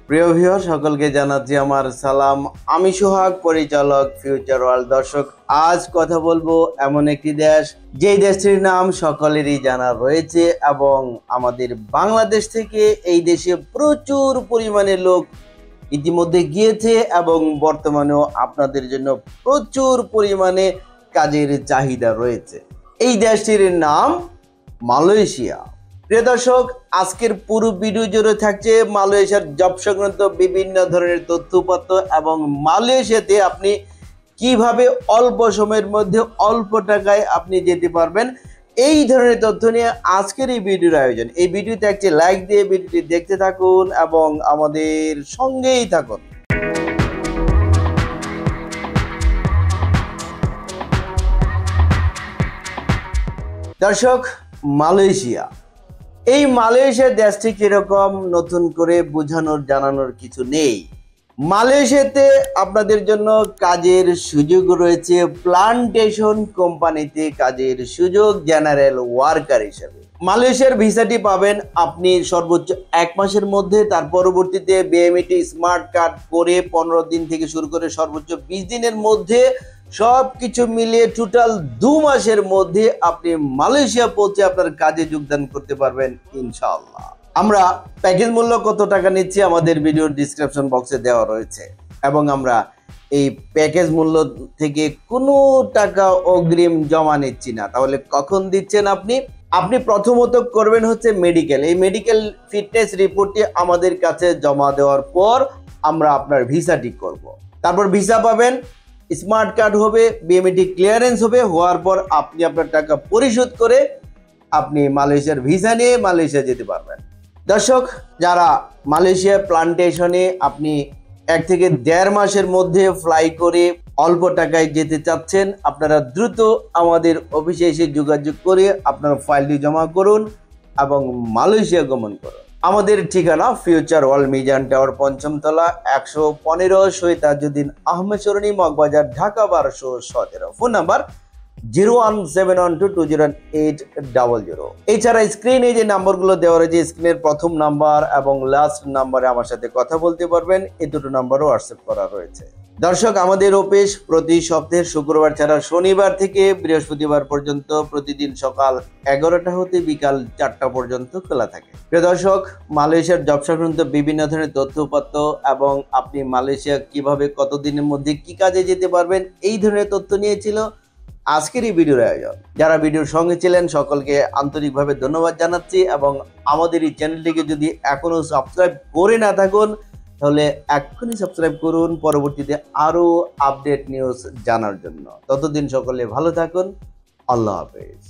প্রিয় ভিউয়ার সকলকে জানাচ্ছি আমার সালাম। আমি সোহাগ, পরিচালক ফিউচার ওয়ার্ল্ড। দর্শক, আজ কথা বলবো এমন একটি দেশ যেই দেশটির নাম সকলেরই জানা রয়েছে এবং আমাদের বাংলাদেশ থেকে এই দেশে প্রচুর পরিমাণে লোক ইতিমধ্যে গিয়েছে এবং বর্তমানেও আপনাদের জন্য প্রচুর পরিমাণে কাজের চাহিদা রয়েছে। এই দেশটির নাম মালয়েশিয়া। প্রিয় দর্শক, আজকের পুরো ভিডিও জুড়ে থাকছে মালয়েশিয়ার জব সংক্রান্ত বিভিন্ন ধরনের তথ্যপত্র এবং মালয়েশিয়াতে আপনি কিভাবে অল্প সময়ের মধ্যে অল্প টাকায় আপনি যেতে পারবেন, এই ধরনের তথ্য নিয়ে আজকের এই ভিডিওর আয়োজন। এই ভিডিওতে একটি লাইক দিয়ে ভিডিওটি দেখতে থাকুন এবং আমাদের সঙ্গেই থাকুন। দর্শক, মালয়েশিয়া, এই মালয়েশিয়া দেশটি কিরকম নতুন করে বোঝানোর জানানোর কিছু নেই। মালয়েশিয়াতে আপনাদের জন্য কাজের সুযোগ রয়েছে প্লান্টেশন কোম্পানিতে কাজের সুযোগ জেনারেল ওয়ার্কার হিসেবে। মালয়েশিয়ার ভিসাটি পাবেন আপনি সর্বোচ্চ 1 মাসের মধ্যে। তার পরবর্তীতে বিএমইটি স্মার্ট কার্ড করে 15 দিন থেকে শুরু করে সর্বোচ্চ 20 দিনের মধ্যে সবকিছু মিলিয়ে টোটাল 2 মাসের মধ্যে আপনি মালয়েশিয়া পৌঁছে আপনার কাজে যোগদান করতে পারবেন ইনশাআল্লাহ। আমরা প্যাকেজ মূল্য কত টাকা নিচ্ছি আমাদের ভিডিওর ডিসক্রিপশন বক্সে দেওয়া রয়েছে এবং আমরা এই প্যাকেজ মূল্য থেকে কোনো টাকা অগ্রিম জমা নিচ্ছি না। তাহলে কখন দিচ্ছেন আপনি প্রথমত করবেন হচ্ছে মেডিকেল। এই মেডিকেল ফিটনেস রিপোর্টটি আমাদের কাছে জমা দেওয়ার পর আমরা আপনার ভিসাটি করব। তারপর ভিসা পাবেন, স্মার্ট কার্ড হবে, বিএমইটি ক্লিয়ারেন্স হবে, হওয়ার পর আপনি আপনার টাকা পরিশোধ করে আপনি মালয়েশিয়ার ভিসা নিয়ে মালয়েশিয়া যেতে পারবেন। দর্শক, যারা মালয়েশিয়া প্লান্টেশনে আপনি 1 থেকে 1.5 মাসের মধ্যে ফ্লাই করে অল্প টাকায় যেতে চাচ্ছেন, আপনারা দ্রুত আমাদের অফিসে এসে যোগাযোগ করে আপনার ফাইলটি জমা করুন এবং মালয়েশিয়া গমন করুন। আমাদের ঠিকানা ফিউচার ওয়ার্ল্ড মিজান টাওয়ার, 5ম তলা, 115 শহীদ তাজউদ্দিন আহমেদ সরণি, মগবাজার, ঢাকা 1217। Phone number 01712200800। এছাড়া স্ক্রিনে যে নাম্বারগুলো দেওয়া রয়েছে, স্ক্রিনের প্রথম নাম্বার এবং লাস্ট নাম্বারে আমার সাথে কথা বলতে পারবেন। এই দুটো নাম্বারও হোয়াটসঅ্যাপ করা রয়েছে। দর্শক, আমাদের অফিস প্রতি সপ্তাহের শুক্রবার ছাড়া শনিবার থেকে বৃহস্পতিবার পর্যন্ত প্রতিদিন সকাল 11টা হতে বিকাল 4টা পর্যন্ত খোলা থাকে। প্রিয় দর্শক, মালয়েশিয়ার জব সংক্রান্ত বিভিন্ন ধরনের তথ্যপত্র এবং আপনি মালয়েশিয়া কিভাবে কতদিনের মধ্যে কি কাজে যেতে পারবেন, এই ধরনের তথ্য নিয়েছিল আজকের এই ভিডিওর আয়োজন। যারা ভিডিওর সঙ্গে ছিলেন সকলকে আন্তরিকভাবে ধন্যবাদ জানাচ্ছি এবং আমাদের এই চ্যানেলটিকে যদি এখনো সাবস্ক্রাইব করে না থাকুন তাহলে এক্ষুনি সাবস্ক্রাইব করুন পরবর্তীতে আরো আপডেট নিউজ জানার জন্য। ততদিন সকলে ভালো থাকুন। আল্লাহ হাফেজ।